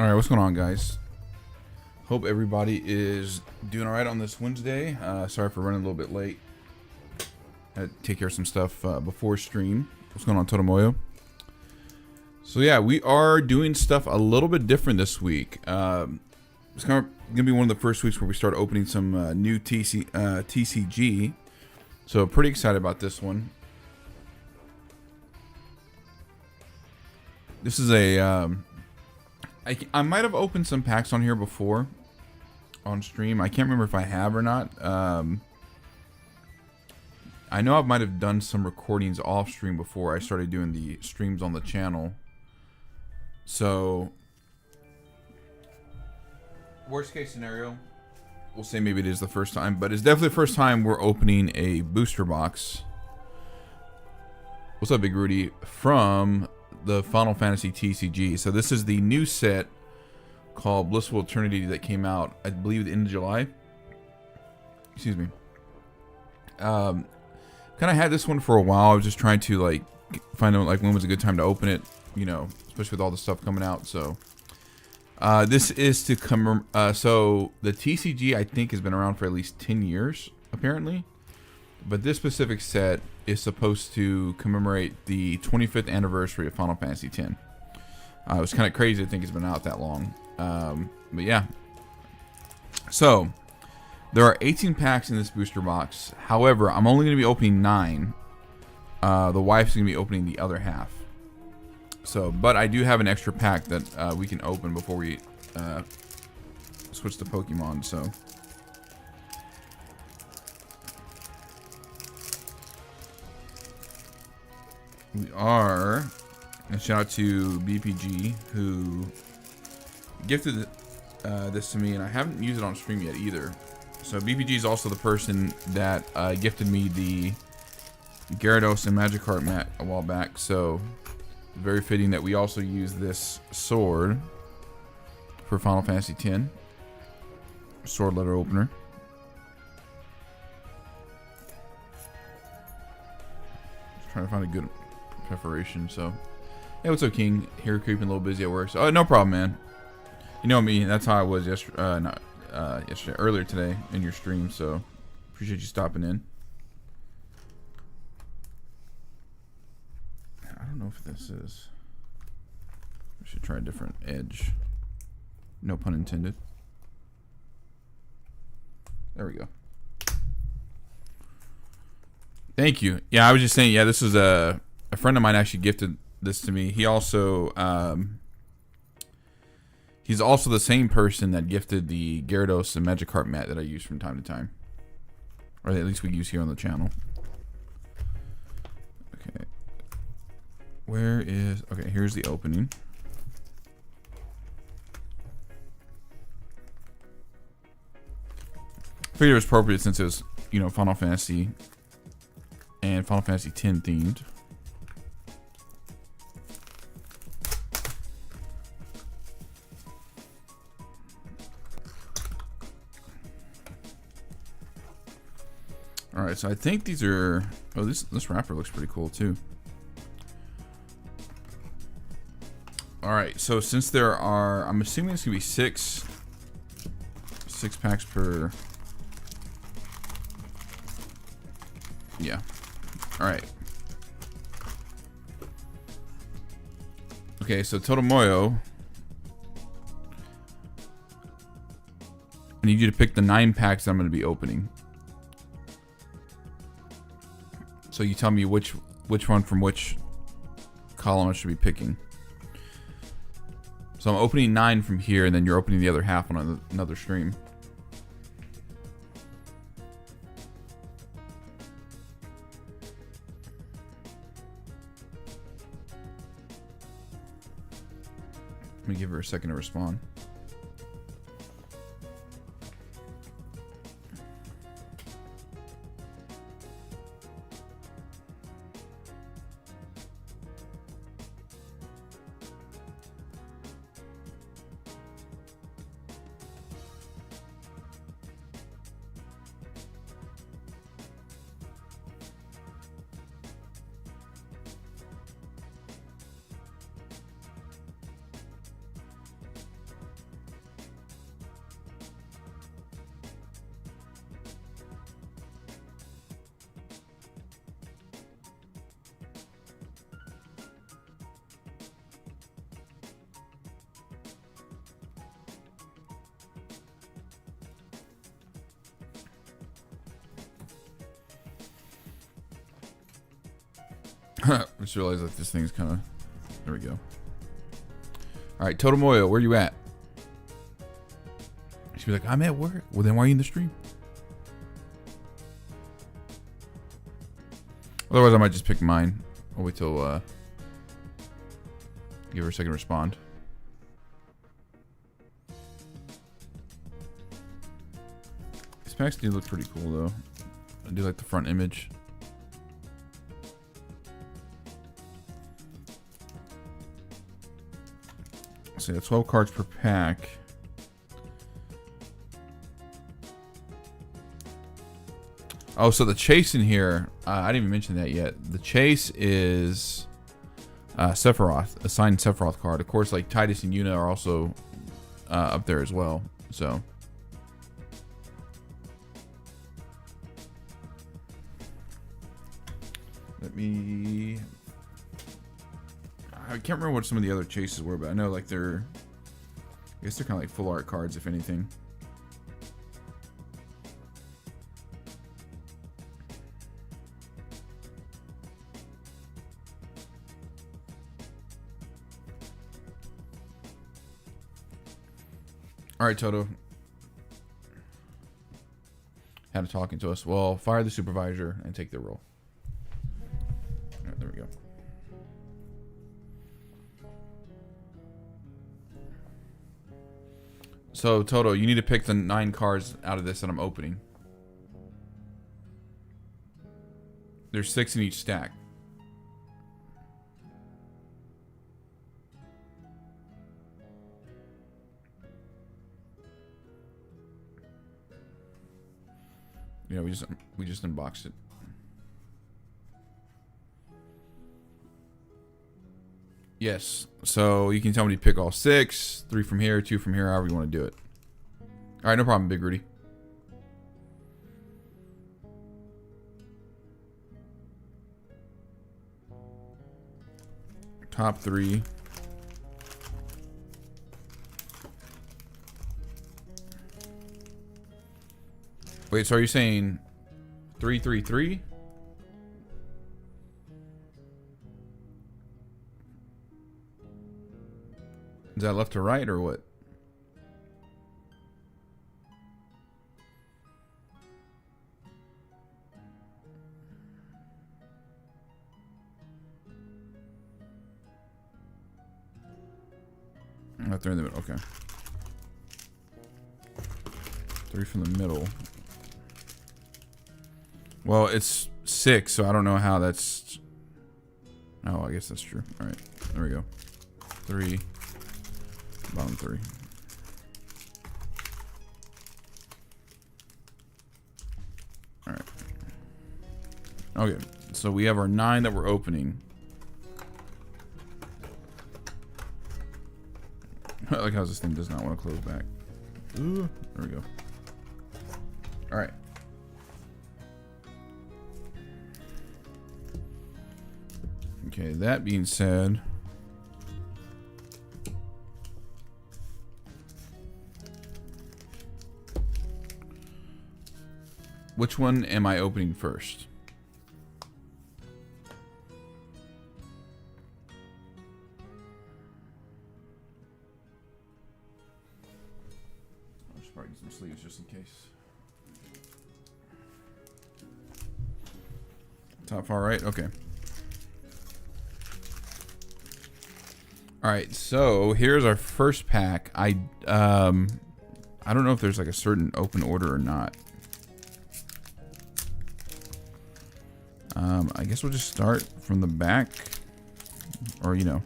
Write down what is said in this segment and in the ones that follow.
All right, what's going on, guys? Hope everybody is doing all right on this Wednesday. Sorry for running a little bit late. Had to take care of some stuff before stream. What's going on, Totomoyo? So yeah, we are doing stuff a little bit different this week. It's kind of gonna be one of the first weeks where we start opening some new TCG. So pretty excited about this one. This is a I might have opened some packs on here before on stream. I can't remember if I have or not. I know I might have done some recordings off stream before I started doing the streams on the channel. So, worst case scenario, we'll say maybe it is the first time, but it's definitely the first time we're opening a booster box. What's up, Big Rudy? From the Final Fantasy TCG. So this is the new set called Blissful Eternity that came out, I believe, at the end of July. Excuse me. Kind of had this one for a while. I was just trying to like find out like when was a good time to open it, you know, especially with all the stuff coming out. So this is to come. So the TCG I think has been around for at least 10 years apparently, but this specific set is supposed to commemorate the 25th anniversary of Final Fantasy X. It was kind of crazy to think it's been out that long. But yeah. So, there are 18 packs in this booster box. However, I'm only going to be opening 9. The wife's going to be opening the other half. So, but I do have an extra pack that we can open before we switch to Pokemon, so... We are, and shout out to BPG who gifted this to me, and I haven't used it on stream yet either. So BPG is also the person that gifted me the Gyarados and Magikarp mat a while back. So very fitting that we also use this sword for Final Fantasy X. Sword letter opener. Just trying to find a good preparation. So hey, what's up, King? Here creeping a little busy at work, so no problem, man. You know me, that's how I was yesterday, earlier today in your stream, so appreciate you stopping in. I don't know if this is, I should try a different edge, no pun intended. There we go. Thank you. Yeah, I was just saying, yeah, this is a friend of mine actually gifted this to me. He also, he's also the same person that gifted the Gyarados and Magikarp mat that I use from time to time. Or at least we use here on the channel. Okay. Where is... Okay, here's the opening. I figured it was appropriate since it was, you know, Final Fantasy and Final Fantasy X themed. Alright, so I think these are... Oh, this wrapper looks pretty cool, too. Alright, so since there are... I'm assuming it's going to be six packs per... Yeah. Alright. Okay, so Totomoyo, I need you to pick the 9 packs that I'm going to be opening. So you tell me which one from which column I should be picking. So I'm opening 9 from here, and then you're opening the other half on another stream. Let me give her a second to respond. I just realized that this thing's kind of... There we go. Alright, Totem Oil, where you at? She'd be like, I'm at work. Well, then why are you in the stream? Otherwise, I might just pick mine. I'll wait till... give her a second to respond. These packs do look pretty cool, though. I do like the front image. So yeah, 12 cards per pack. Oh, so the chase in here, I didn't even mention that yet. The chase is Sephiroth, a signed Sephiroth card. Of course, like Titus and Yuna are also up there as well. So let me... I can't remember what some of the other chases were, but I know like they're... I guess they're kind of like full art cards, if anything. All right, Toto. Had a talking to us. Well, fire the supervisor and take their role. All right, there we go. So, Toto, you need to pick the 9 cards out of this that I'm opening. There's 6 in each stack. Yeah, we just unboxed it. Yes. So you can tell me to pick all 6, 3 from here, 2 from here, however you want to do it. All right, no problem, Big Rudy. Top 3. Wait, so are you saying 3, 3, 3? Is that left to right or what? Oh, 3 in the middle. Okay. 3 from the middle. Well, it's 6, so I don't know how that's... Oh, I guess that's true. All right, there we go. 3, bottom 3. All right. Okay, so we have our 9 that we're opening. I like how this thing does not want to close back. Ooh, there we go. All right. Okay, that being said, which one am I opening first? I should probably get some sleeves just in case. Top far right? Okay. All right, so here's our first pack. I don't know if there's like a certain open order or not. I guess we'll just start from the back, or you know,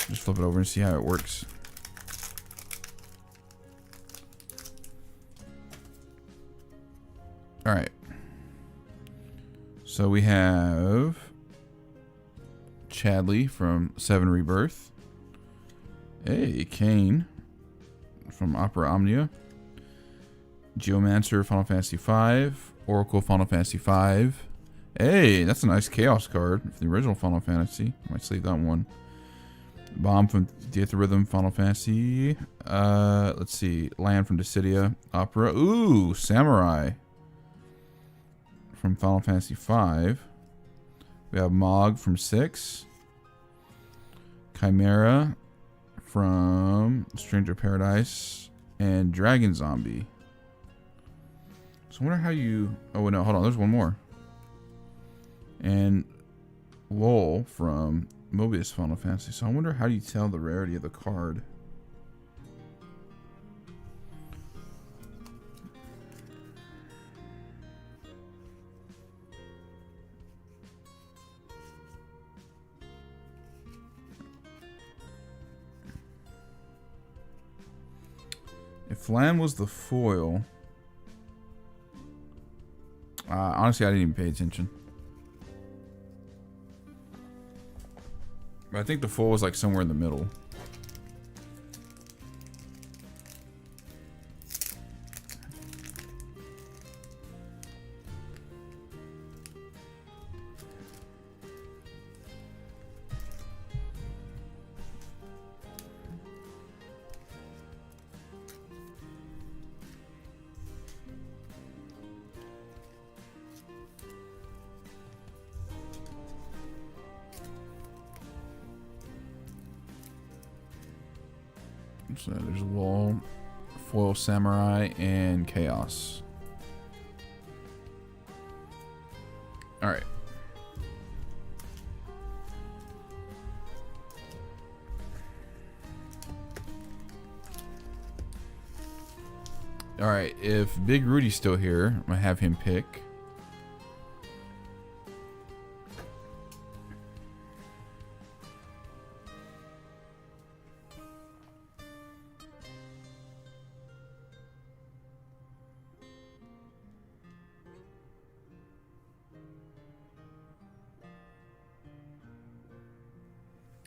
just flip it over and see how it works. All right. So we have Chadley from 7 Rebirth. Hey, Kane from Opera Omnia. Geomancer, Final Fantasy V. Oracle, Final Fantasy V. Hey, that's a nice Chaos card for the original Final Fantasy. I might save that one. Bomb from Theater Rhythm, Final Fantasy. Let's see. Land from Dissidia, Opera. Ooh, Samurai from Final Fantasy V. We have Mog from 6. Chimera from Stranger Paradise. And Dragon Zombie. So I wonder how you... Oh, no, hold on. There's one more. And Lowell from Mobius Final Fantasy. So I wonder how you tell the rarity of the card. If Lamb was the foil... honestly, I didn't even pay attention. But I think the foil was like somewhere in the middle. So there's Wall, Foil Samurai, and Chaos. Alright. Alright, if Big Rudy's still here, I'm going to have him pick.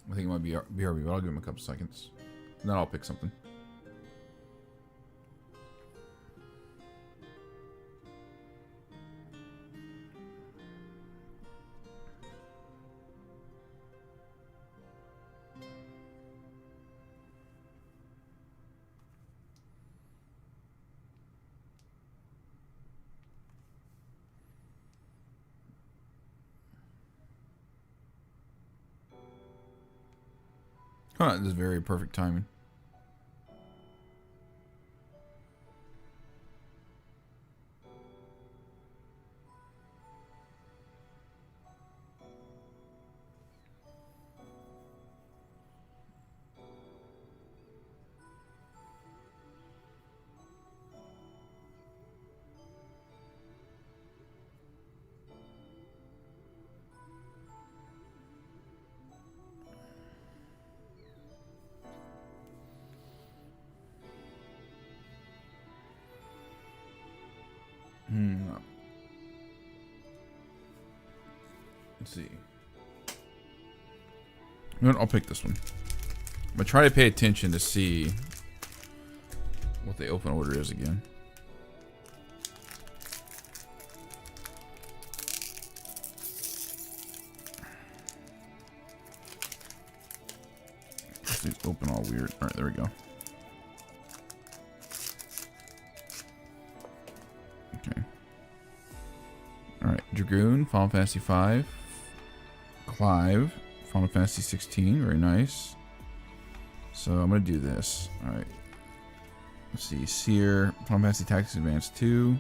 I think it might be BRB, but I'll give him a couple seconds. And then I'll pick something. Huh, this is very perfect timing. Let's see. You know what? I'll pick this one. I'm gonna try to pay attention to see what the open order is again. These open all weird. All right, there we go. Okay. All right, Dragoon, Final Fantasy 5. Clive, Final Fantasy 16, very nice. So I'm gonna do this. All right. Let's see, Seer, Final Fantasy Tactics Advance 2.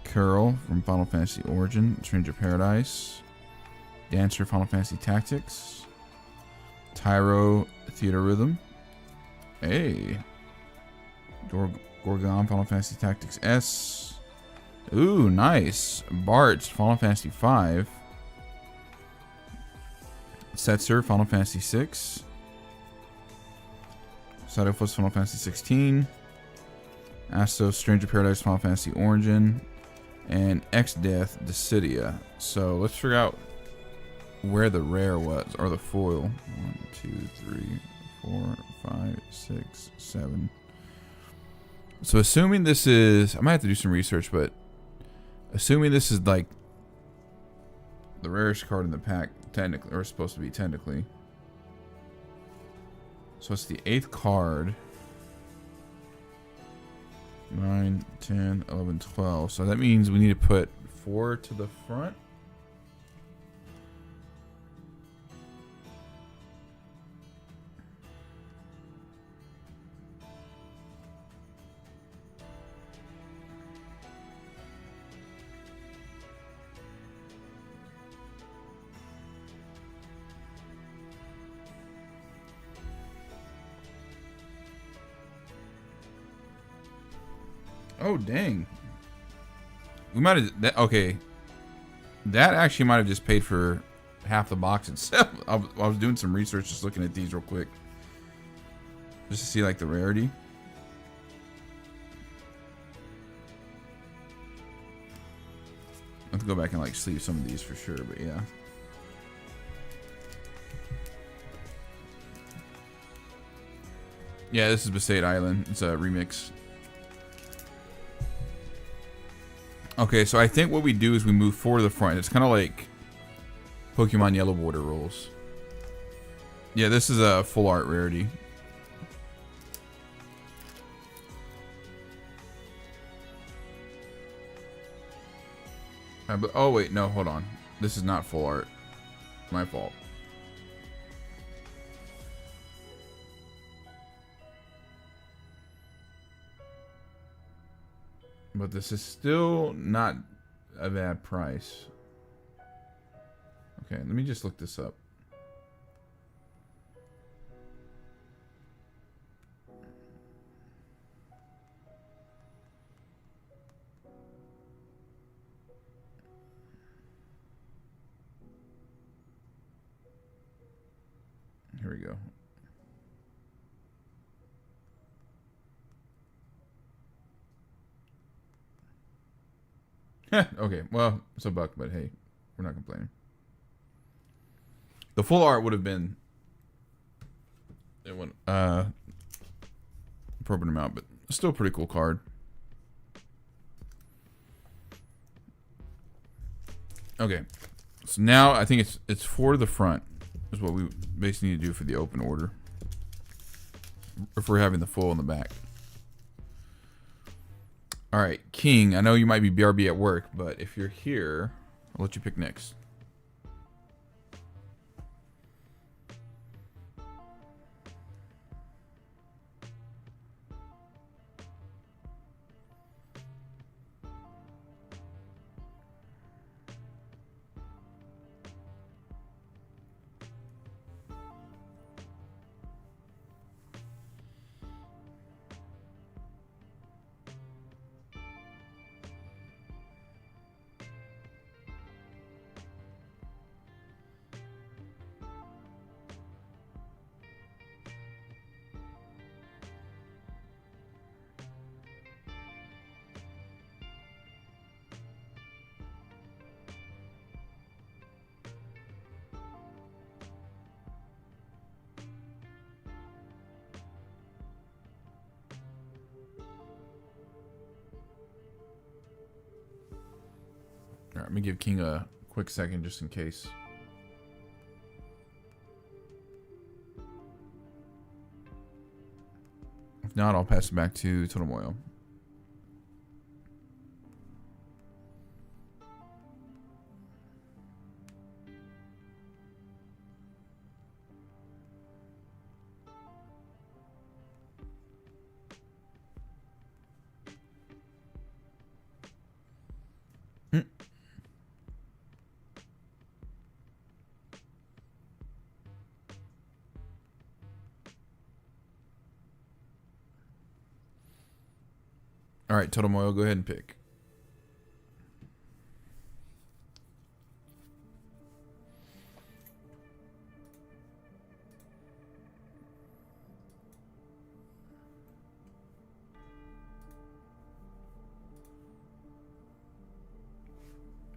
Curl from Final Fantasy Origin, Stranger Paradise. Dancer, Final Fantasy Tactics. Tyro, Theater Rhythm. Hey. Gorgon, Final Fantasy Tactics S. Ooh, nice. Bart, Final Fantasy 5. Setzer, Final Fantasy 6. Cytophos, Final Fantasy 16. Astos, Stranger Paradise, Final Fantasy Origin. And X-Death, Dissidia. So let's figure out where the rare was, or the foil. 1, 2, 3, 4, 5, 6, 7. So assuming this is... I might have to do some research, but... Assuming this is like... the rarest card in the pack, technically, or supposed to be technically. So it's the 8th card. 9, 10, 11, 12. So that means we need to put 4 to the front. Oh, dang. We might have... Okay. That actually might have just paid for half the box itself. I was doing some research just looking at these real quick. Just to see, like, the rarity. I have to go back and, like, sleeve some of these for sure, but yeah. Yeah, this is Besaid Island. It's a remix. Okay, so I think what we do is we move forward to the front. It's kind of like Pokemon Yellow Border rules. Yeah, this is a full art rarity. Oh, wait, no, hold on. This is not full art. My fault. But this is still not a bad price. Okay, let me just look this up. Here we go. Okay, well, it's a buck, but hey, we're not complaining. The full art would have been appropriate amount, but still a pretty cool card. Okay, so now I think it's for the front is what we basically need to do for the open order. If we're having the full in the back. All right, King. I know you might be BRB at work, but if you're here, I'll let you pick next. All right, let me give King a quick second just in case. If not, I'll pass it back to Totem Oil. All right, Totem Oil, go ahead and pick.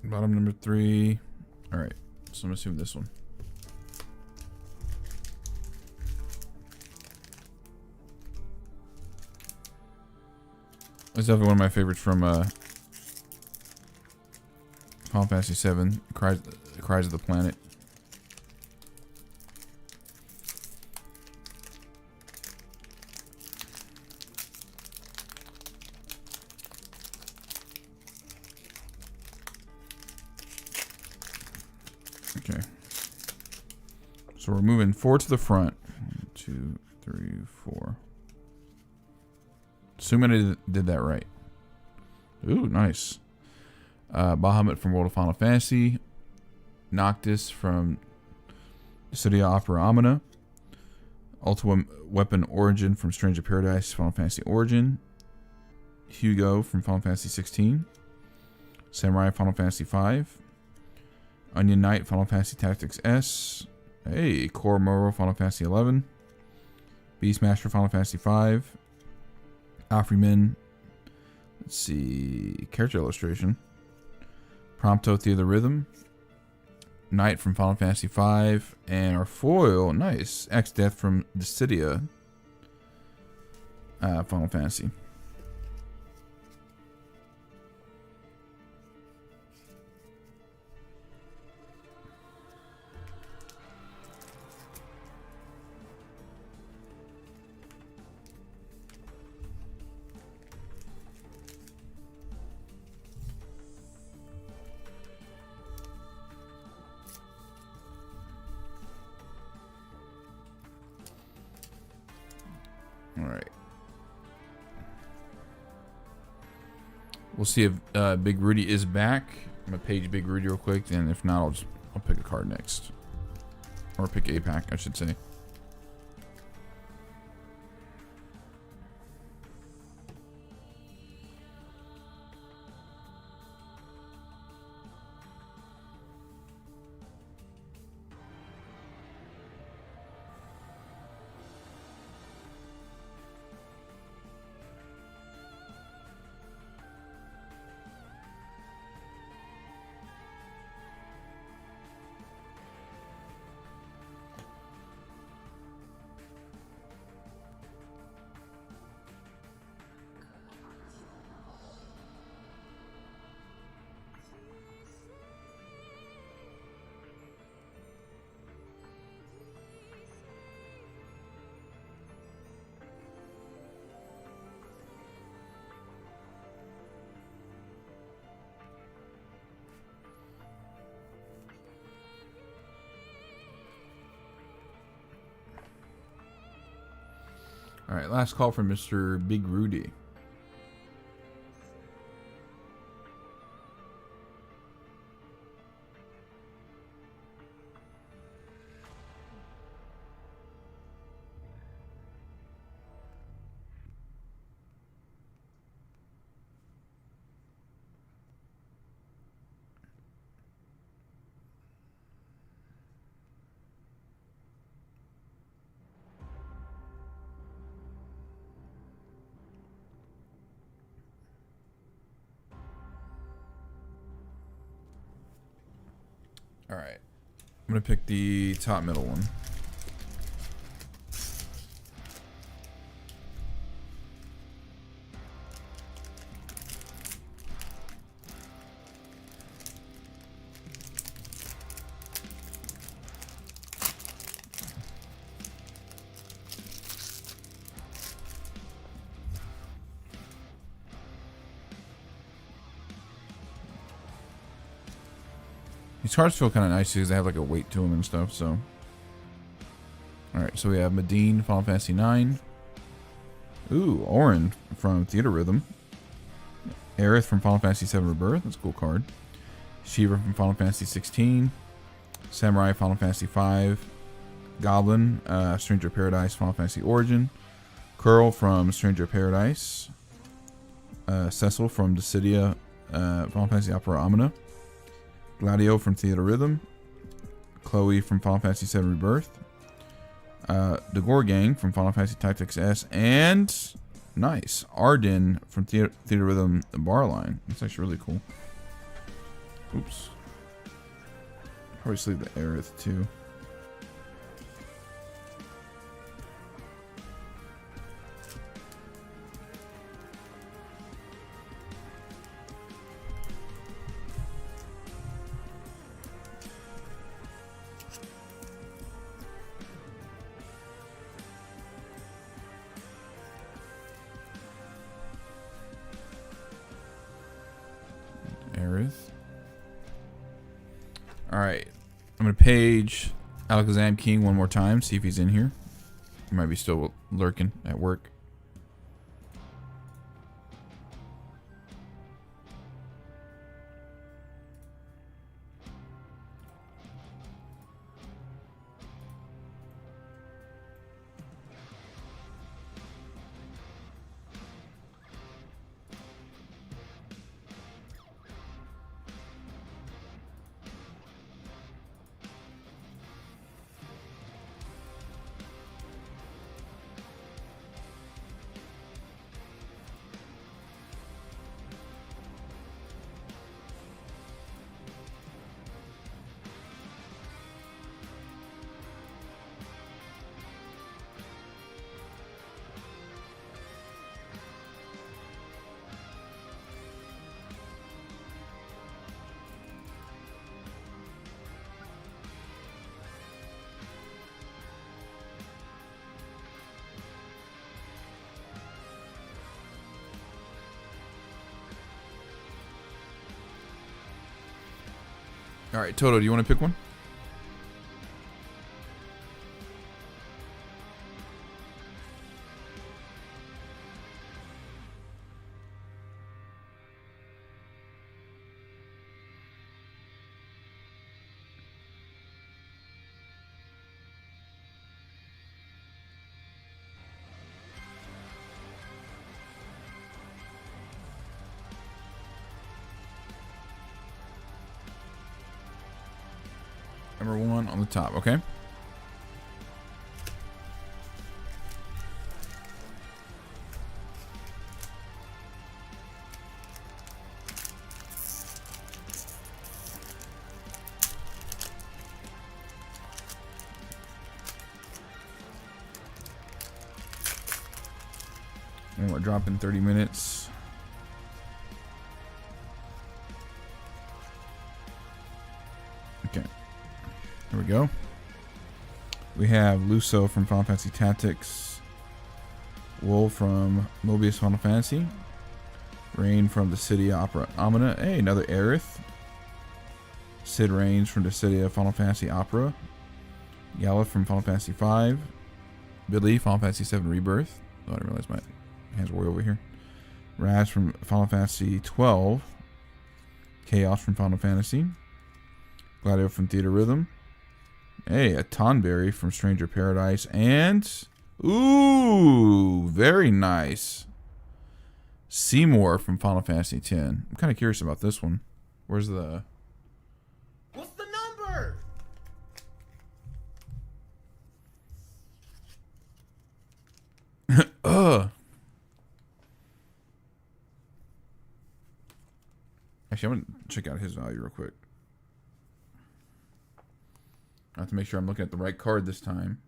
Bottom number 3. All right, so I'm assuming this one. That's definitely one of my favorites from Final Fantasy 7, Cries of the Planet. Okay. So we're moving 4 to the front. 1, 2, 3, 4. Assuming I did that right. Ooh, nice. Bahamut from World of Final Fantasy. Noctis from City of Opera Omnia. Ultimate Weapon Origin from Stranger Paradise, Final Fantasy Origin. Hugo from Final Fantasy 16. Samurai Final Fantasy 5. Onion Knight Final Fantasy Tactics S. Hey, Koromoro Final Fantasy 11. Beastmaster Final Fantasy 5. Alfreeman. Let's see. Character illustration. Prompto Theater Rhythm. Knight from Final Fantasy 5. And our foil, nice. X-Death from Dissidia. Final Fantasy. All right. We'll see if Big Rudy is back. I'm gonna page Big Rudy real quick, and if not, I'll pick a card next, or pick a pack, I should say. All right, last call from Mr. Big Rudy. All right, I'm gonna pick the top middle one. These cards feel kind of nice because they have like a weight to them and stuff. So, all right. So we have Medine, Final Fantasy 9. Ooh, Orin from Theater Rhythm. Aerith from Final Fantasy 7 Rebirth. That's a cool card. Shiva from Final Fantasy 16. Samurai, Final Fantasy 5. Goblin, Stranger of Paradise, Final Fantasy Origin. Curl from Stranger of Paradise. Cecil from Dissidia, Final Fantasy Opera Omnia. Gladio from Theater Rhythm. Chloe from Final Fantasy 7 Rebirth. The Gorgang from Final Fantasy Tactics S. And, nice, Arden from Theater Rhythm, the bar line. That's actually really cool. Oops. Probably sleeve the Aerith too. Aerith. Alright. I'm going to page Alakazam King one more time, see if he's in here. He might be still lurking at work. All right, Toto, do you want to pick one? Number 1 on the top, okay? And we're dropping 30 minutes. Okay. Here we go. We have Luso from Final Fantasy Tactics, Wool from Mobius Final Fantasy, Rain from the City Opera Amina. Hey, another Aerith. Sid Reigns from the City of Final Fantasy Opera. Yala from Final Fantasy V. Billy, Final Fantasy VII Rebirth. Oh, I didn't realize my hands were way over here. Raz from Final Fantasy 12. Chaos from Final Fantasy. Gladio from Theater Rhythm. Hey, a Tonberry from Stranger Paradise. And, ooh, very nice. Seymour from Final Fantasy X. I'm kind of curious about this one. Where's the... What's the number? Actually, I'm going to check out his value real quick. I have to make sure I'm looking at the right card this time.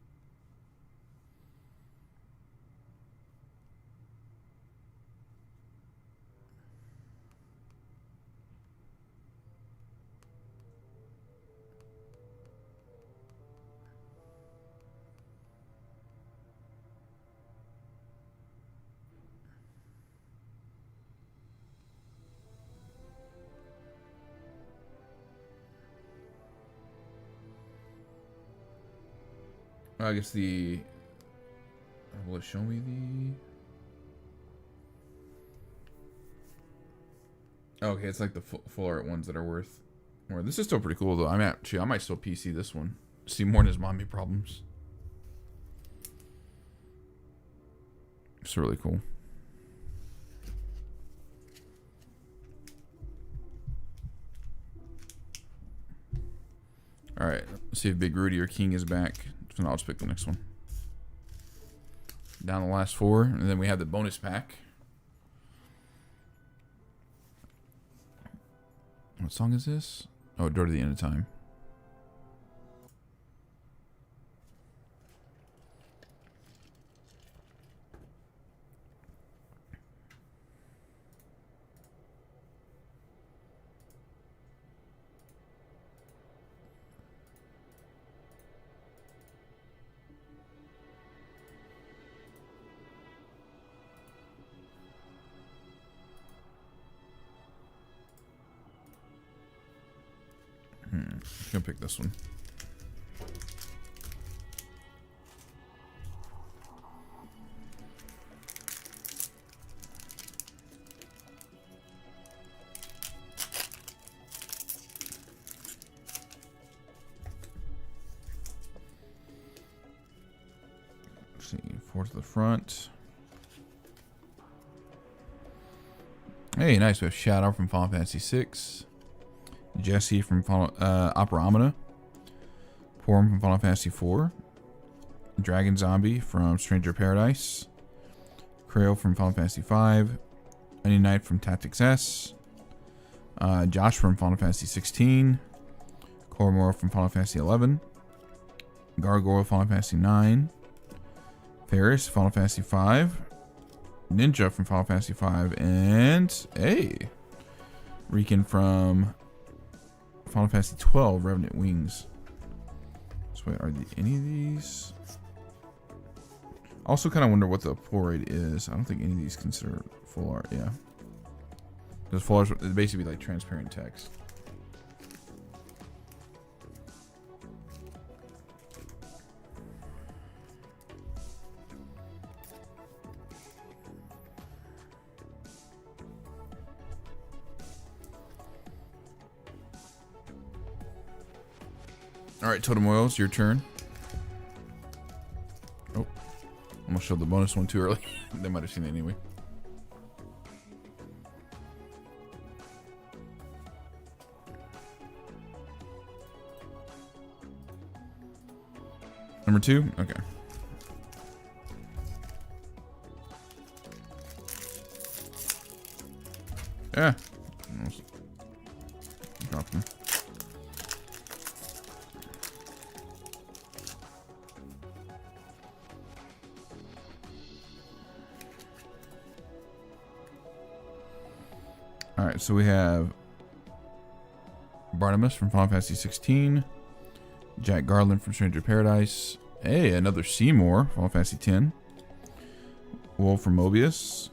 I guess the... Will it show me the... Okay, it's like the full art ones that are worth more. This is still pretty cool, though. I might still PC this one. See more than his mommy problems. It's really cool. Alright, let's see if Big Rudy or King is back. So I'll just pick the next one. Down the last 4, and then we have the bonus pack. What song is this? Oh, Door to the End of Time. I'm gonna pick this one. Let's see, 4 to the front. Hey, nice. We have Shadow from Final Fantasy VI. Jesse from Opera Amina. Porum from Final Fantasy IV. Dragon Zombie from Stranger Paradise. Creo from Final Fantasy V. Onion Knight from Tactics S. Josh from Final Fantasy 16. Koromoro from Final Fantasy 11. Gargoyle Final Fantasy 9. Ferris Final Fantasy 5. Ninja from Final Fantasy 5. And, hey, Riken from Final Fantasy 12, Revenant Wings. So wait, are any of these? Also kind of wonder what the pull rate is. I don't think any of these consider full art, yeah. Because full art is basically like transparent text. All right, Totem Oils, your turn. Oh, almost showed the bonus one too early. They might have seen it anyway. Number 2? Okay. Yeah. Almost dropped them. Alright, so we have Barnabas from Final Fantasy 16. Jack Garland from Stranger Paradise. Hey, another Seymour, Final Fantasy 10. Wolf from Mobius.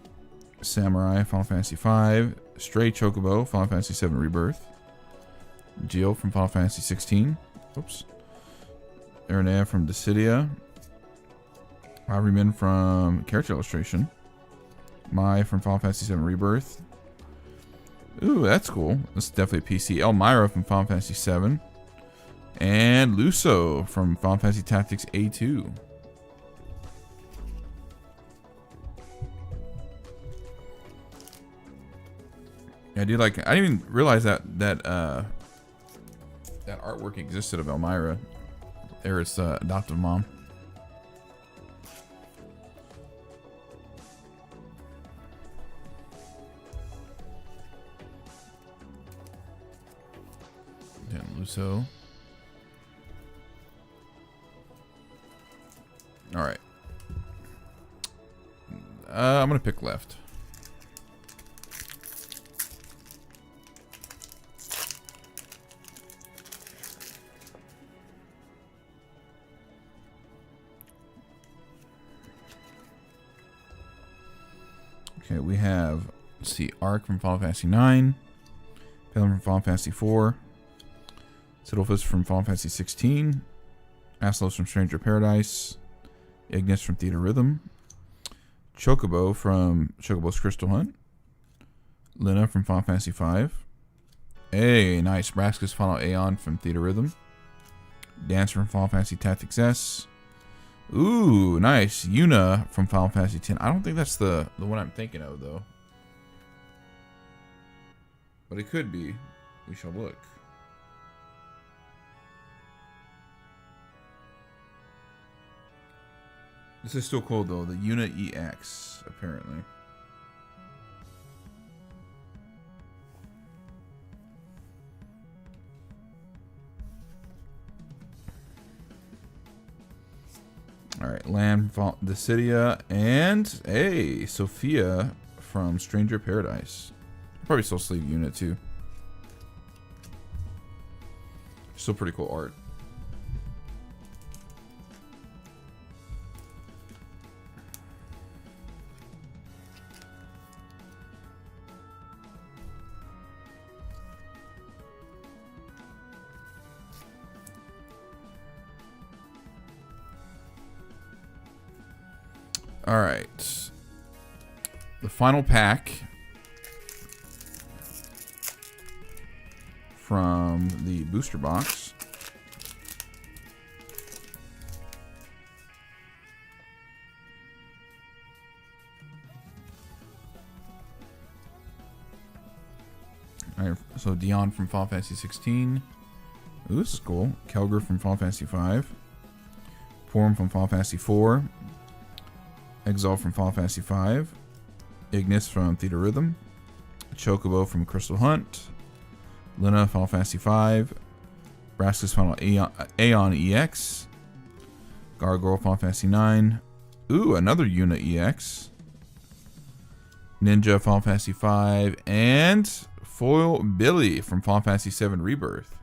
Samurai, Final Fantasy 5. Stray Chocobo, Final Fantasy 7 Rebirth. Jill from Final Fantasy 16. Oops. Aranea from Dissidia. Ivoryman from Character Illustration. Mai from Final Fantasy 7 Rebirth. Ooh, that's cool. That's definitely a PC. Elmira from Final Fantasy 7. And Luso from Final Fantasy Tactics A2. Yeah, I do like. I didn't even realize that artwork existed of Elmira, Aerith's adoptive mom. Dan Luso. All right. I'm gonna pick left. Okay, we have, let's see, Ark from Final Fantasy 9, Pelham from Final Fantasy 4, Siddlefist from Final Fantasy 16, Aslos from Stranger Paradise, Ignis from Theater Rhythm, Chocobo from Chocobo's Crystal Hunt, Lina from Final Fantasy 5, hey, nice, Braska's Final Aeon from Theater Rhythm, Dancer from Final Fantasy Tactics S, ooh, nice, Yuna from Final Fantasy 10. I don't think that's the one I'm thinking of, though. But it could be. We shall look. This is still cool, though. The Yuna EX, apparently. Alright, Lamb from Dissidia, and hey, Sophia from Stranger Paradise. Probably still sleeve unit too. Still pretty cool art. All right, the final pack from the booster box. All right, so Dion from Final Fantasy 16. Ooh, this is cool. Kelger from Final Fantasy 5. Porum from Final Fantasy 4. Exalt from Final Fantasy 5, Ignis from Theater Rhythm, Chocobo from Crystal Hunt, Lina Final Fantasy 5, Braska's Final Aeon EX, Gargoyle Final Fantasy 9, ooh, another Yuna EX, Ninja Final Fantasy 5, and Foil Billy from Final Fantasy 7 Rebirth.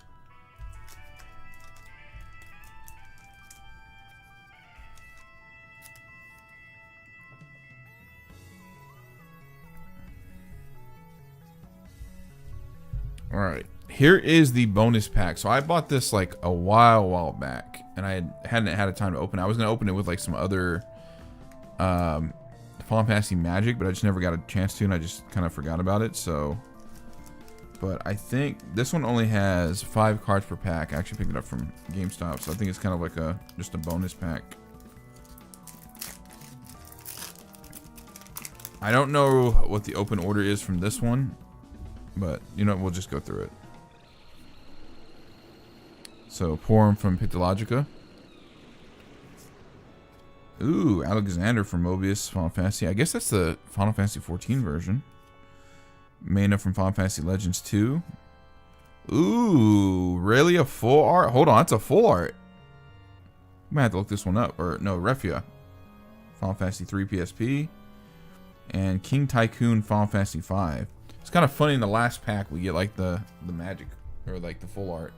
All right, here is the bonus pack. So I bought this like a while back, and I hadn't had a time to open it. I was gonna open it with like some other Final Fantasy Magic, but I just never got a chance to, and I just kind of forgot about it. So But I think this one only has 5 cards per pack. I actually picked it up from GameStop, so I think it's kind of like just a bonus pack. I don't know what the open order is from this one, but you know, we'll just go through it. So, Porum from Pictologica. Ooh, Alexander from Mobius Final Fantasy. I guess that's the Final Fantasy 14 version. Mana from Final Fantasy Legends 2. Ooh, really a full art? Hold on, that's a full art. I might have to look this one up. Or, no, Refia. Final Fantasy 3 PSP. And King Tycoon Final Fantasy 5. It's kind of funny in the last pack we get like the magic, or like the full art.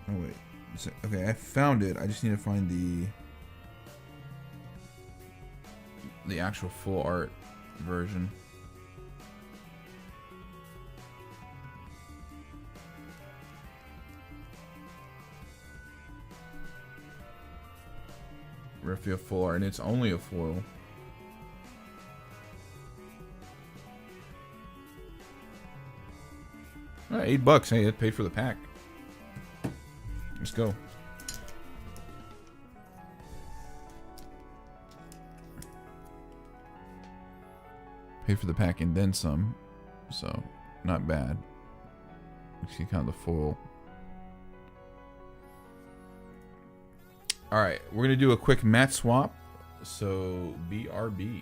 Oh wait, okay, I found it. I just need to find the actual full art version. Refia full art, and it's only a foil. All right, $8. Hey, it paid for the pack. Let's go. Pay for the pack and then some. So, not bad. You see kind of the full. Alright, we're going to do a quick mat swap. So, BRB.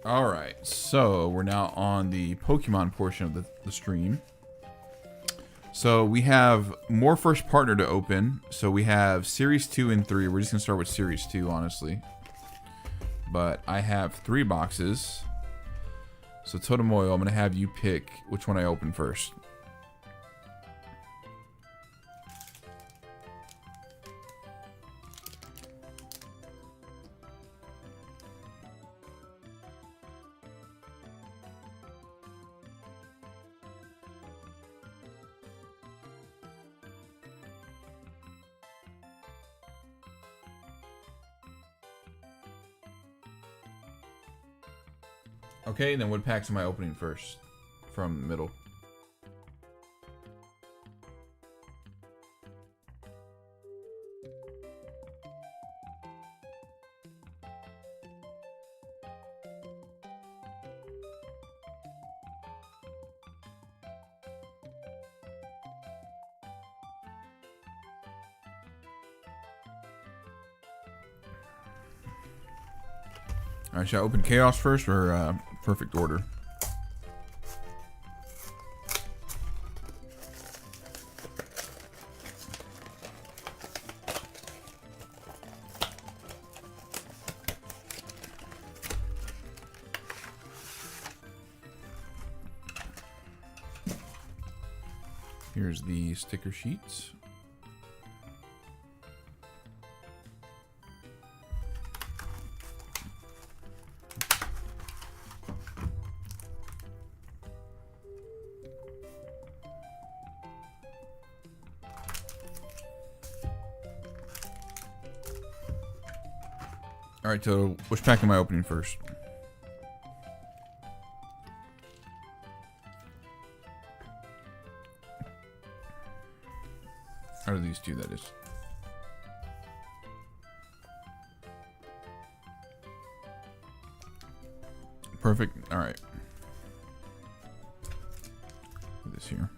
Alright, so we're now on the Pokemon portion of the stream. So we have more first partner to open. So we have Series 2 and 3. We're just going to start with Series 2, honestly. But I have 3 boxes. So Totem Oil, I'm going to have you pick which one I open first. Okay, and then what packs am I opening first? From the middle. All right, should I open Chaos first or Perfect Order? Here's the sticker sheets. All right, so which pack am I opening first? Out of these two, that is. Perfect. All right. Put this here.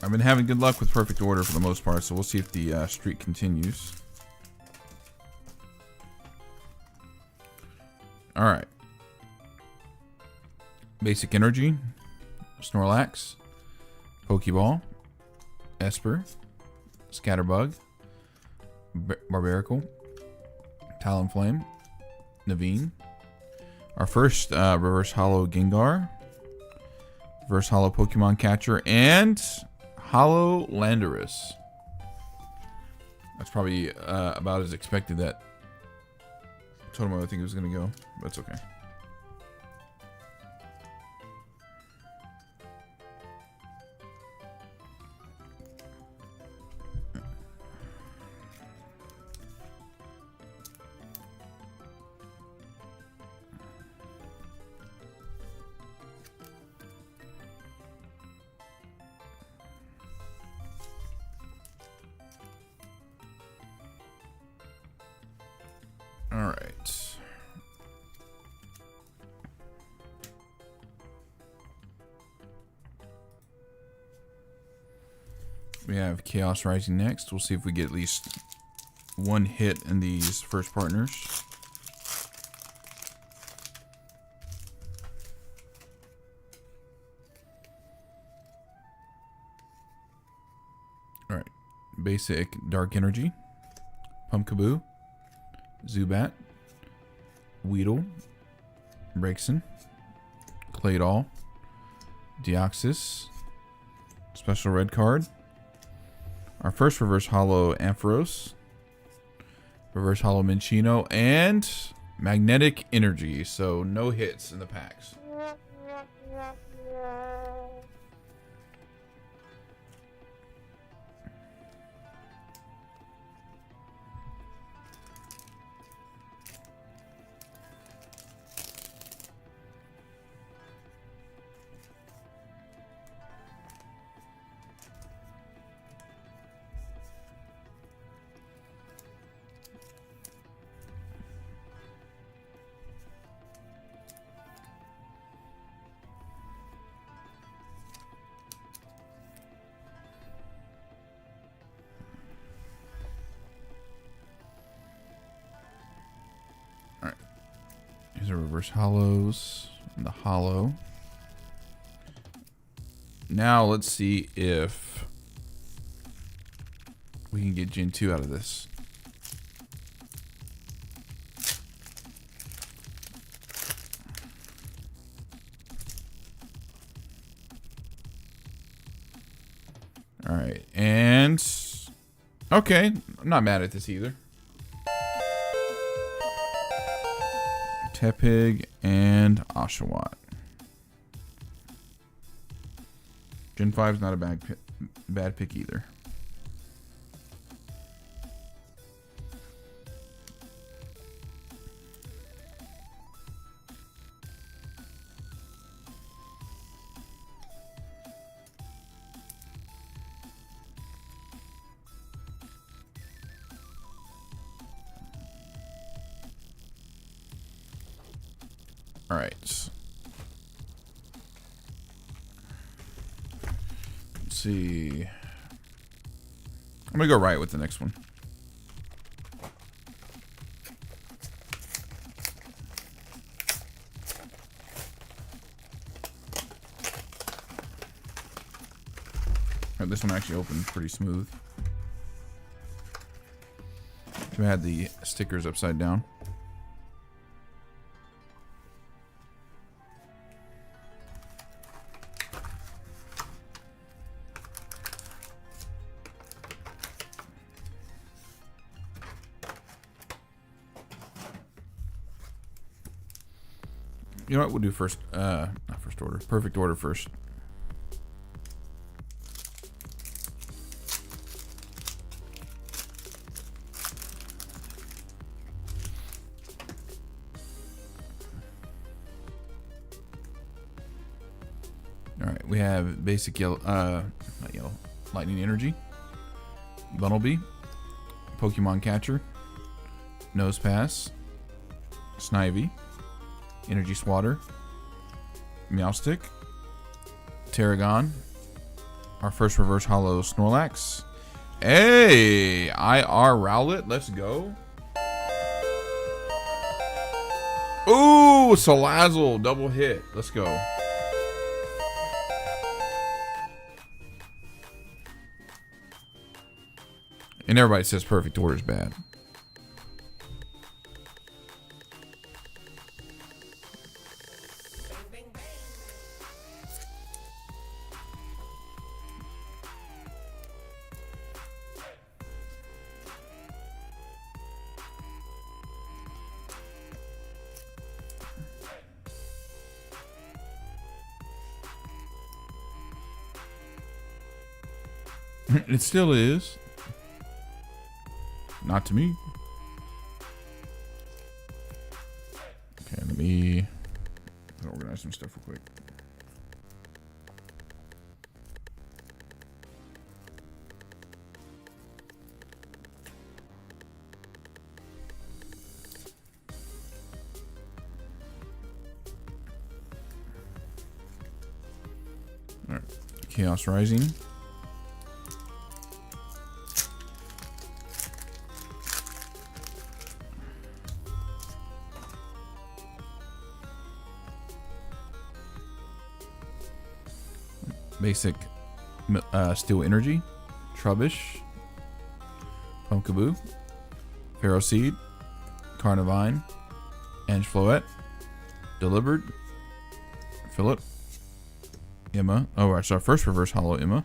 I've been having good luck with Perfect Order for the most part, so we'll see if the streak continues. All right. Basic Energy, Snorlax, Pokeball, Esper, Scatterbug, Barbaracle, Talonflame, Naveen. Our first Reverse Hollow Gengar, Reverse Hollow Pokemon Catcher, and Hollow Landorus. That's probably about as expected that Totem I think it was going to go, but it's okay. All right. We have Chaos Rising next. We'll see if we get at least one hit in these first partners. All right. Basic Dark Energy, Pumpkaboo, Zubat, Weedle, Braixen, Claydol, Deoxys, special red card. Our first Reverse Hollow Ampharos, Reverse Hollow Minccino, and Magnetic Energy. So no hits in the packs. These are Reverse Hollows and the Hollow. Now let's see if we can get Gen 2 out of this. All right, and okay, I'm not mad at this either. Tepig and Oshawott. Gen 5 is not a bad pick either. All right. Let's see. I'm gonna go right with the next one. This one actually opened pretty smooth. We had the stickers upside down. You know what? We'll do first. Not first order. Perfect order first. All right. We have basic yellow. Not yellow. Lightning energy. Bunnelby. Pokemon catcher. Nose pass. Snivy. Energy Swatter, Meowstic, Tarragon, our first reverse hollow Snorlax. Hey, IR Rowlet, let's go. Ooh, Salazzle, double hit, let's go. And everybody says perfect order is bad. It still is. Not to me. Okay, let me organize some stuff real quick. All right, Chaos Rising. Basic Steel Energy, Trubbish, Pumpkaboo, Ferroseed, Carnivine, Angefloette, Deliberate, Phillip, Emma. Oh, that's our first reverse hollow Emma.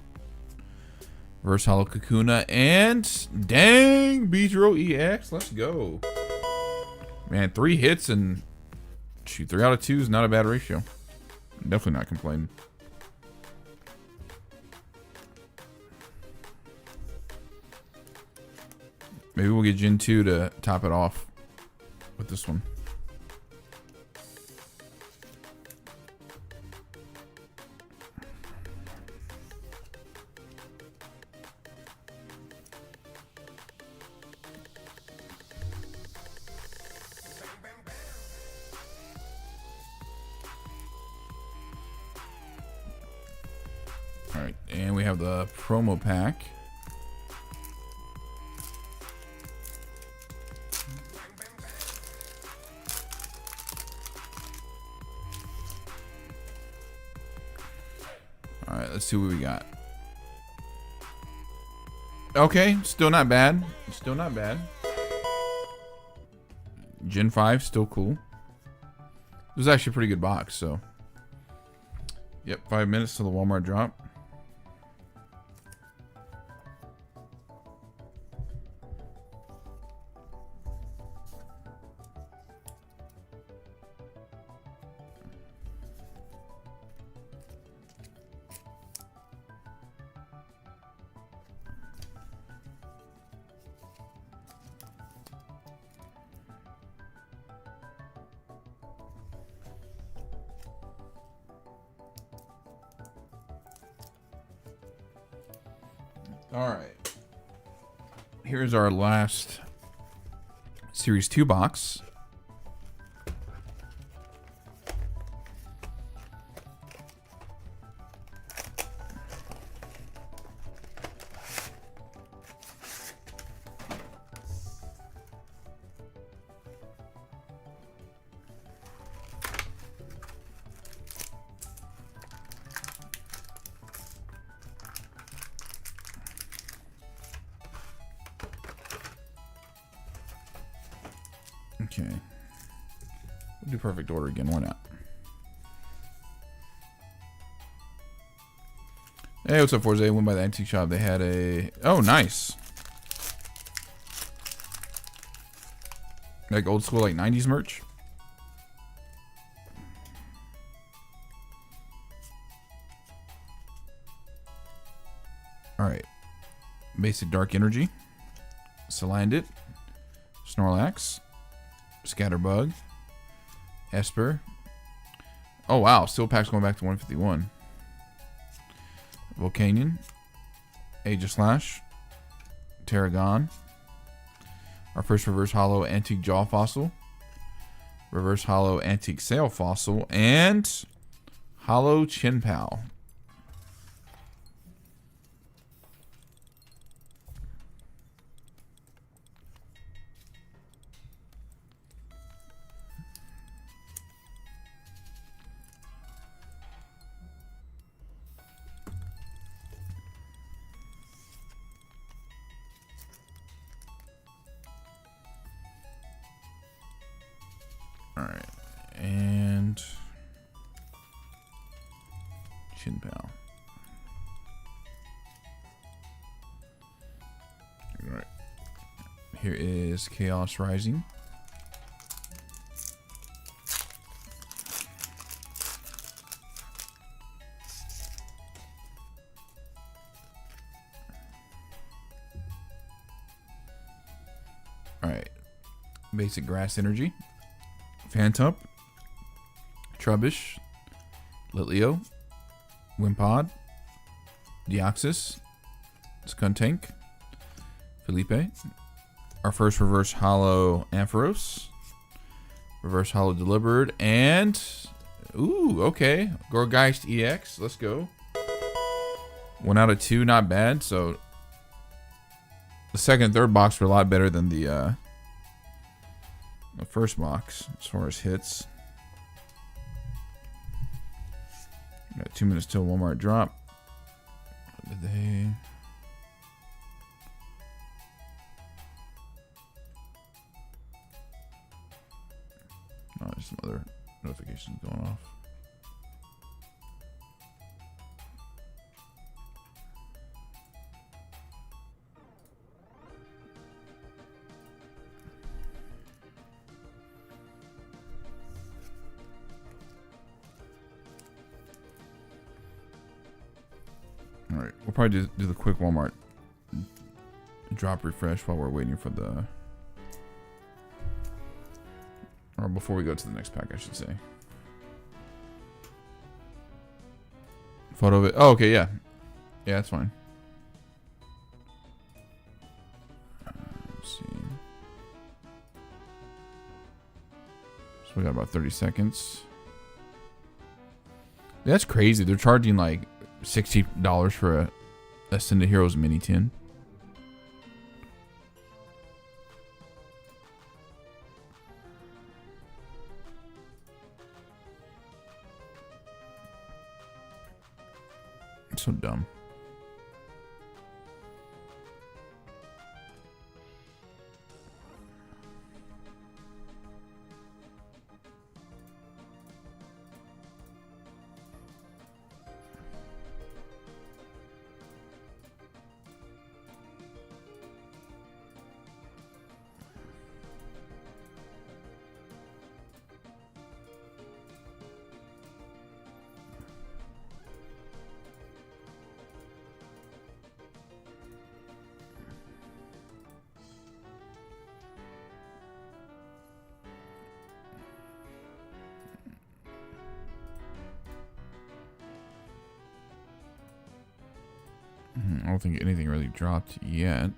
Reverse hollow Kakuna, and dang, Beedrill EX. Let's go. Man, 3 hits and shoot, 3 out of 2 is not a bad ratio. Definitely not complaining. Maybe we'll get Gen 2 to top it off with this one. All right, and we have the promo pack. All right, let's see what we got. Okay, still not bad. Still not bad. Gen 5, still cool. It was actually a pretty good box, so. Yep, 5 minutes to the Walmart drop. All right. Here's our last Series 2 box. Okay. We'll do perfect order again. Why not? Hey, what's up, Forze? Went by the antique shop. They had a... Oh, nice. Like old school, like 90s merch. Alright. Basic Dark Energy. Salandit. Snorlax. Scatterbug. Esper. Oh, wow. Steel Pack's going back to 151. Volcanion. Aegislash. Terragon. Our first reverse hollow antique jaw fossil. Reverse hollow antique sail fossil. And hollow Chinpow. Alright, and Chinpow. Alright, here is Chaos Rising. Alright, basic Grass Energy. Phantump, Trubbish, Litleo, Wimpod, Deoxys, Skuntank, Felipe. Our first reverse hollow Ampharos, reverse hollow Deliberate, and ooh, okay, Gorgeist EX. Let's go. 1 out of 2, not bad. So the second and third box were a lot better than the first box as far as hits. Got 2 minutes till Walmart drop. Did they? Oh, there's some other notifications going off. Alright, we'll probably do the quick Walmart drop refresh while we're waiting for the... Or before we go to the next pack, I should say. Photo of it. Oh, okay, yeah. Yeah, that's fine. Let's see. So we got about 30 seconds. That's crazy. They're charging like $60 for a Ascended Heroes mini tin. So dumb. I don't think anything really dropped yet.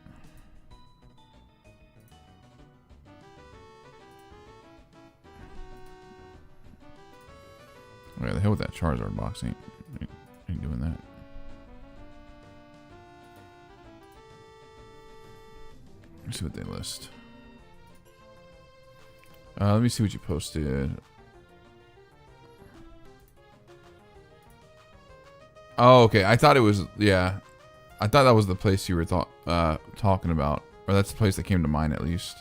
Oh yeah, the hell with that Charizard box. Ain't doing that. Let's see what they list. Let me see what you posted. Oh, okay. I thought it was, yeah. I thought that was the place you were talking about. Or that's the place that came to mind, at least.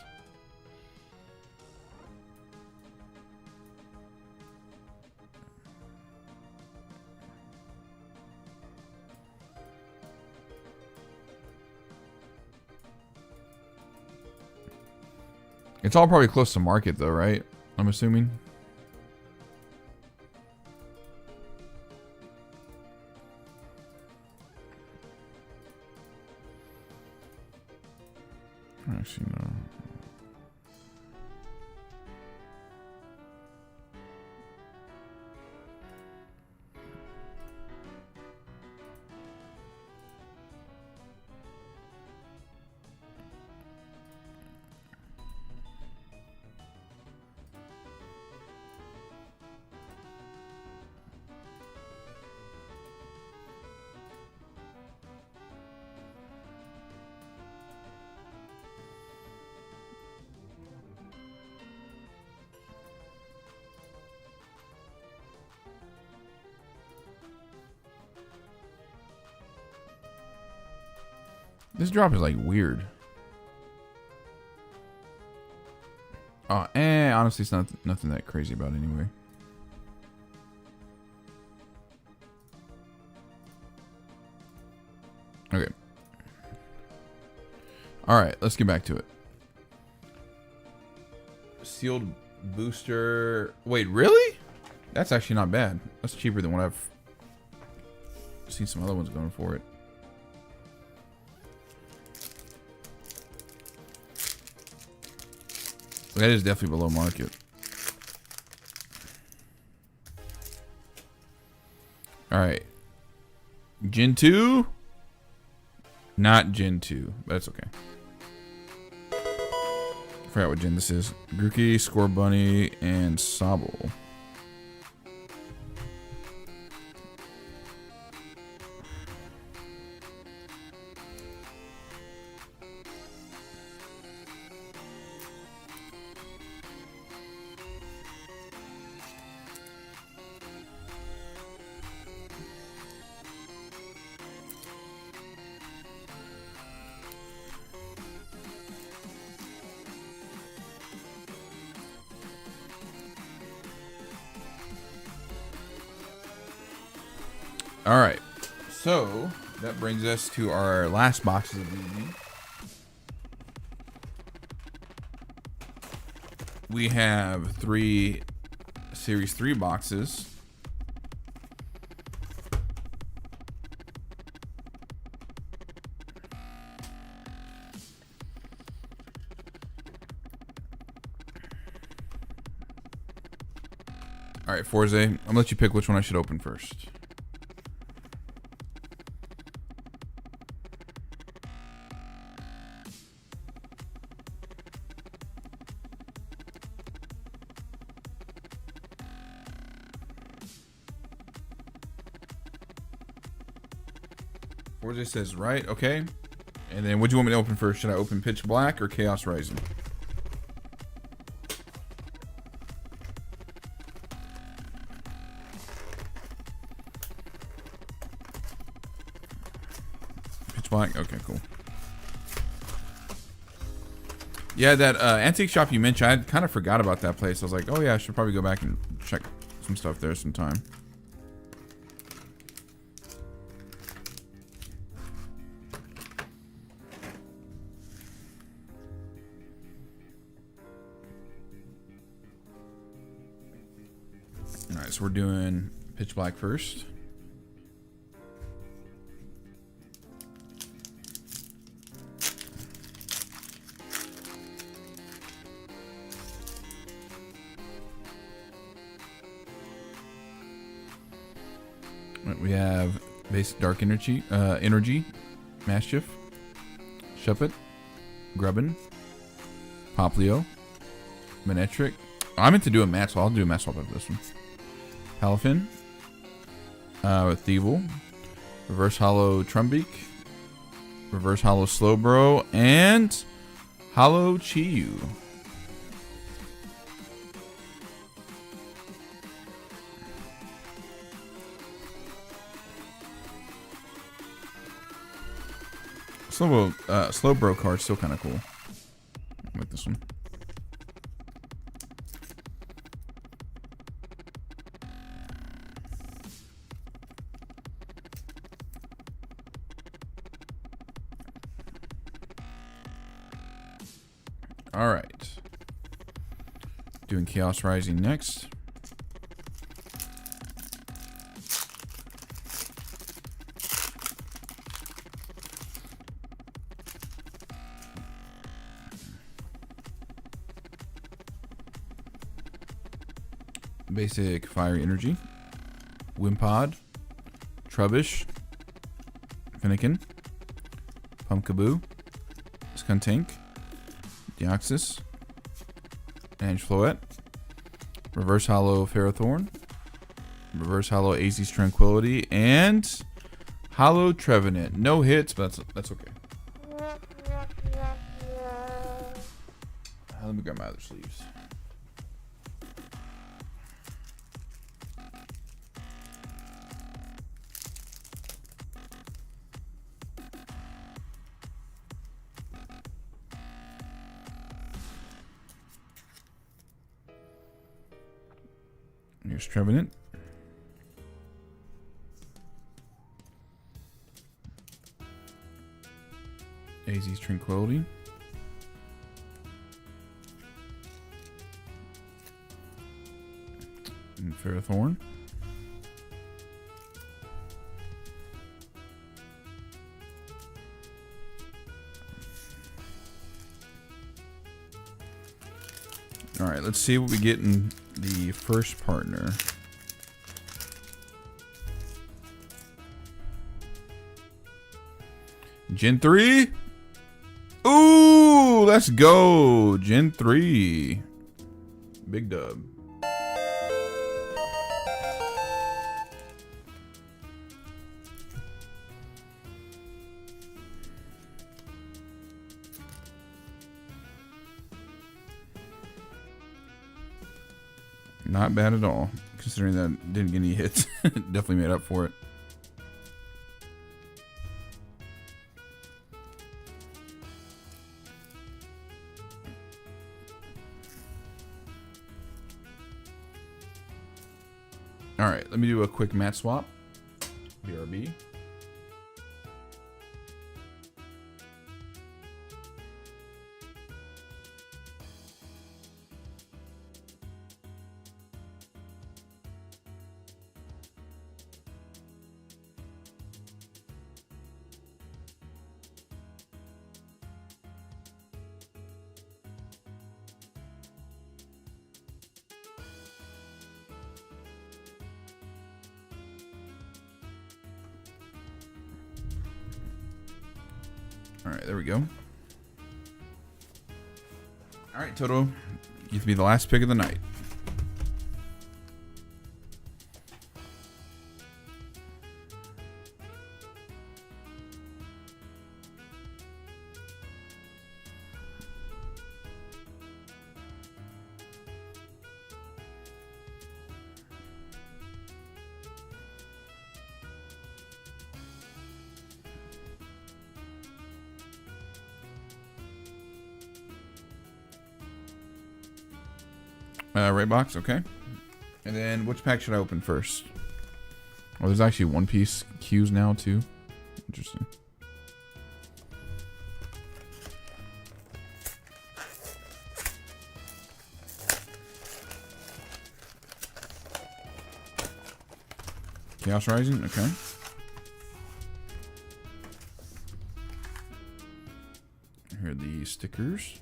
It's all probably close to market though, right? I'm assuming. Actually, no. This drop is like weird. Oh, honestly, it's not nothing that crazy about it anyway. Okay. All right, let's get back to it. Sealed booster. Wait, really? That's actually not bad. That's cheaper than what I've seen some other ones going for it. That is definitely below market. All right. Gen 2? Not Gen 2, but that's okay. I forgot what gen this is. Grookey, Score Bunny, and Sobble. All right, so that brings us to our last boxes of the evening. We have 3 Series 3 boxes. All right, Forze, I'm gonna let you pick which one I should open first. Forze says right, okay. And then what do you want me to open first? Should I open Pitch Black or Chaos Rising? Pitch Black? Okay, cool. Yeah, that antique shop you mentioned, I kind of forgot about that place. I was like, oh yeah, I should probably go back and check some stuff there sometime. Alright, so we're doing Pitch Black first. We have basic Dark Energy, Mischief, Shuppet, Grubbin, Poplio, Manetric. I meant to do a match, so I'll do a match swap of this one. Palafin, Thievul, Reverse Hollow Trumbeak, Reverse Hollow Slowbro, and Hollow Chiyu. Slowbro card's still kind of cool. I like this one. All right. Doing Chaos Rising next. Basic Fire Energy. Wimpod. Trubbish. Finnegan. Pumpkaboo. Skuntank. Deoxys. Angefloet. Reverse Hollow Ferrothorn. Reverse Hollow Az's Tranquility. And Hollow Trevenant. No hits, but that's okay. Let me grab my other sleeves. Here's Trevenant. Az's Tranquility. And Ferrothorn. All right, let's see what we get in the first partner. Gen 3. Ooh, let's go. Gen 3. Big dub. Not bad at all, considering that didn't get any hits. Definitely made up for it. All right, let me do a quick mat swap. BRB. All right, there we go. All right, Toto, you can be the last pick of the night. Right box, okay. And then which pack should I open first? Oh, there's actually One Piece cues now too. Interesting. Chaos Rising, okay. Here are the stickers.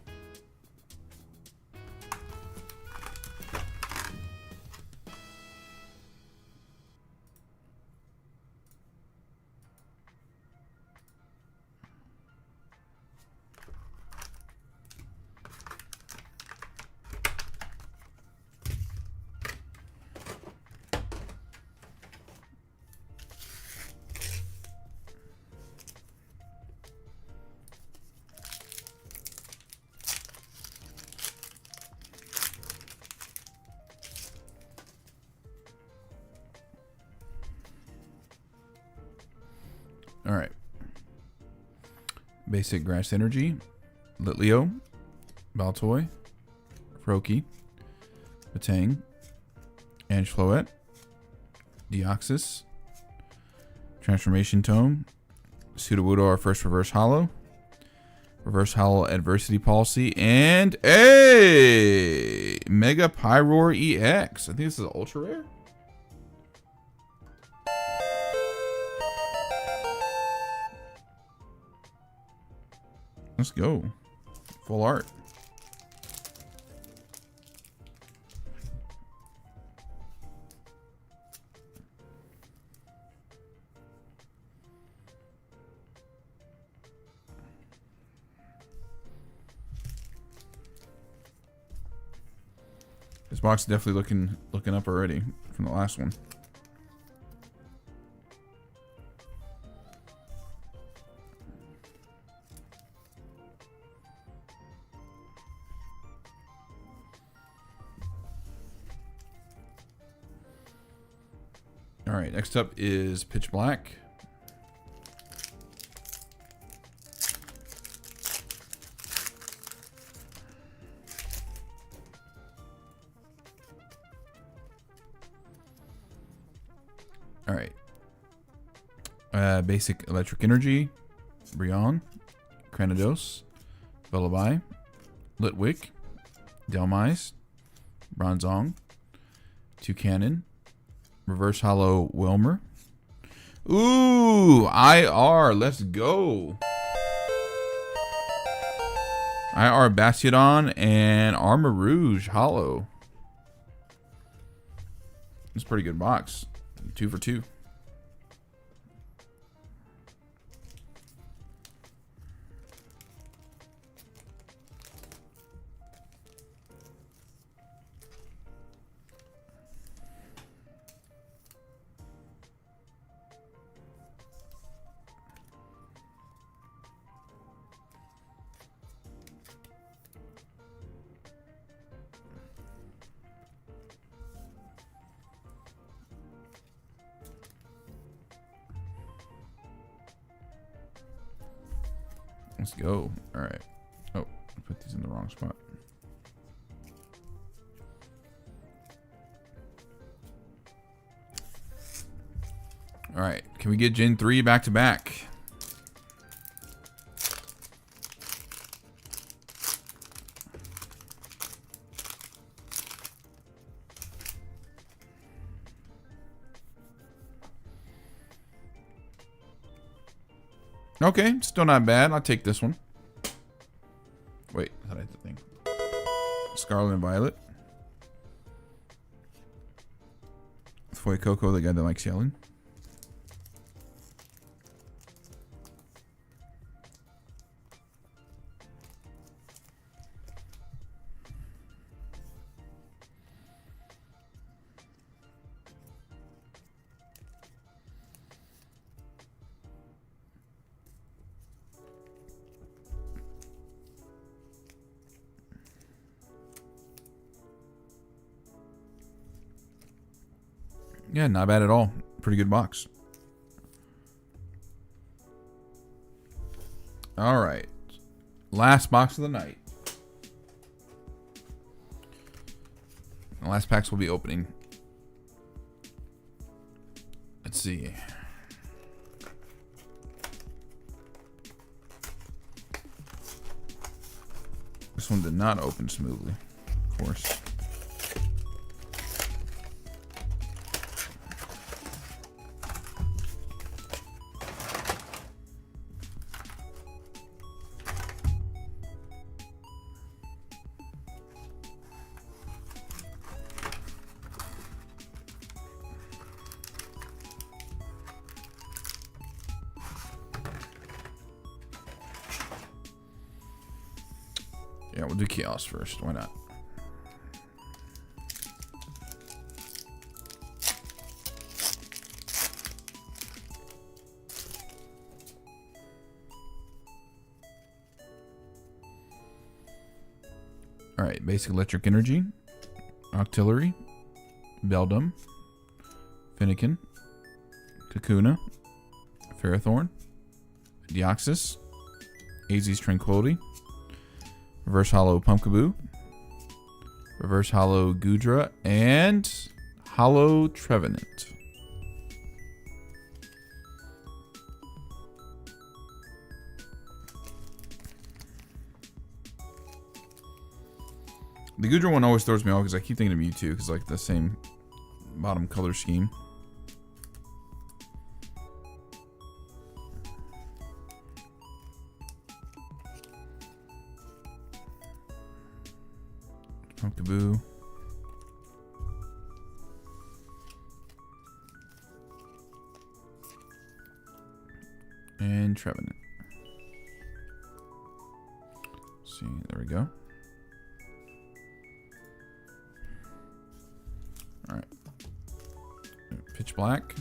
All right. Basic Grass Energy, Litleo, Baltoy, Froakie, Batang, Angefloet, Deoxys, Transformation Tome, Sudowoodo, our first Reverse Hollow, Reverse Hollow Adversity Policy, and a Mega Pyroar EX. I think this is ultra rare. Let's go. Full art. This box is definitely looking up already from the last one. All right, next up is Pitch Black. All right. Basic Electric Energy, Brionne, Cranidos, Lullaby, Litwick, Delmise, Bronzong, Toucanon, Reverse Hollow Wilmer. Ooh, IR, let's go. IR Bastiodon and Armor Rouge Hollow. It's a pretty good box. 2 for 2. Let's go. All right. Oh, I put these in the wrong spot. All right. Can we get Gen 3 back to back? Okay, still not bad. I'll take this one. Wait, I thought I had the thing. Scarlet and Violet. Foy Coco, the guy that likes yelling. Yeah, not bad at all. Pretty good box. All right. Last box of the night. The last packs will be opening. Let's see. This one did not open smoothly, of course. Yeah, we'll do Chaos first. Why not? All right, basic Electric Energy, Octillery, Beldum, Finnegan, Kakuna, Ferrothorn, Deoxys, Azi's Tranquility, Reverse Hollow Pumpkaboo, Reverse Hollow Gudra, and Hollow Trevenant. The Goodra one always throws me off because I keep thinking of Mewtwo because like the same bottom color scheme. Pumpkaboo. And Trevenant. See, there we go. Alright. Pitch Black.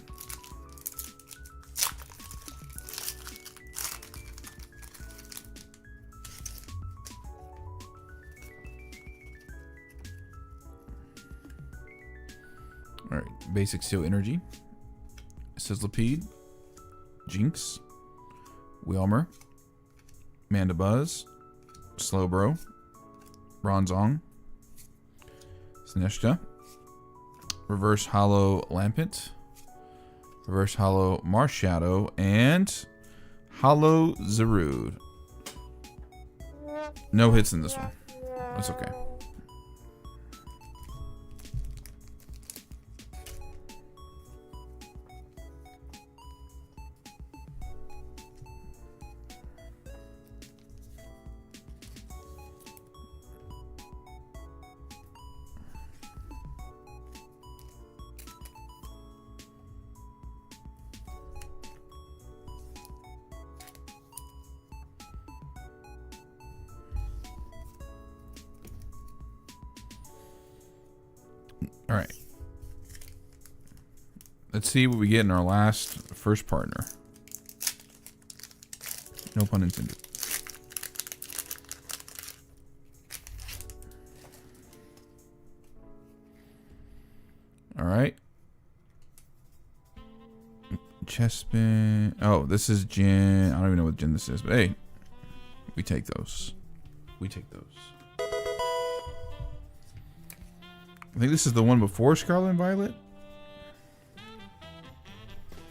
Alright, Basic Steel Energy. Sizzlipede. Jinx. Wheelmer. Mandibuzz. Slowbro. Bronzong. Sneshta. Reverse Hollow Lampent. Reverse Hollow Marshadow. And Hollow Zarude. No hits in this one. That's okay. All right. Let's see what we get in our first partner. No pun intended. All right. Chespin. Oh, this is gin. I don't even know what gin this is, but hey, we take those. We take those. I think this is the one before Scarlet and Violet.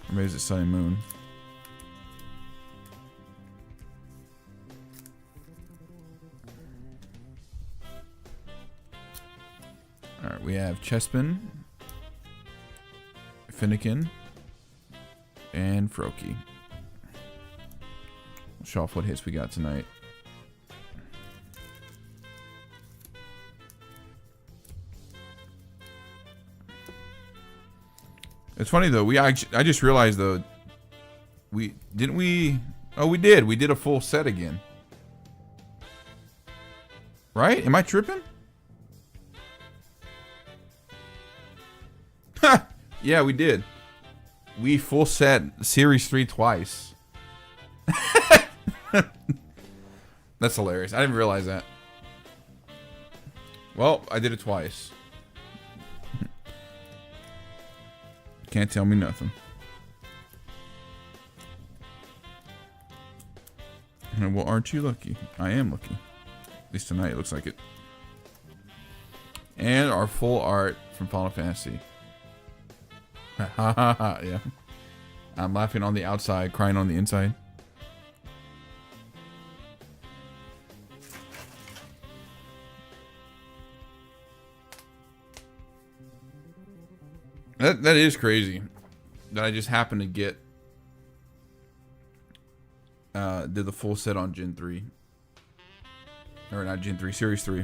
Or maybe is it Sun and Moon? Alright, we have Chespin, Finnegan, and Froakie. We'll show off what hits we got tonight. It's funny though. I just realized though. We did a full set again. Right? Am I tripping? Ha! Yeah, we did. We full set Series 3 twice. That's hilarious. I didn't realize that. Well, I did it twice. Can't tell me nothing. Well, aren't you lucky? I am lucky. At least tonight it looks like it. And our full art from Final Fantasy. Ha ha ha, yeah. I'm laughing on the outside, crying on the inside. That is crazy. That I just happened to get did the full set on Gen 3. Or not Gen 3, Series 3.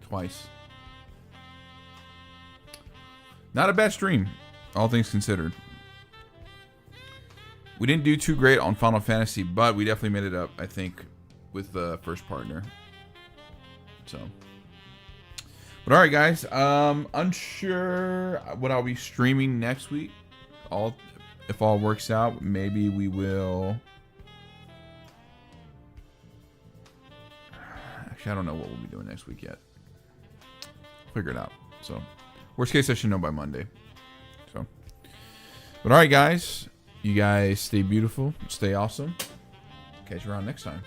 Twice. Not a bad stream, all things considered. We didn't do too great on Final Fantasy, but we definitely made it up, I think, with the first partner. So. But alright guys, unsure what I'll be streaming next week. If all works out, maybe we will. Actually, I don't know what we'll be doing next week yet. Figure it out. So, worst case, I should know by Monday. So, but alright guys, you guys stay beautiful, stay awesome. Catch you around next time.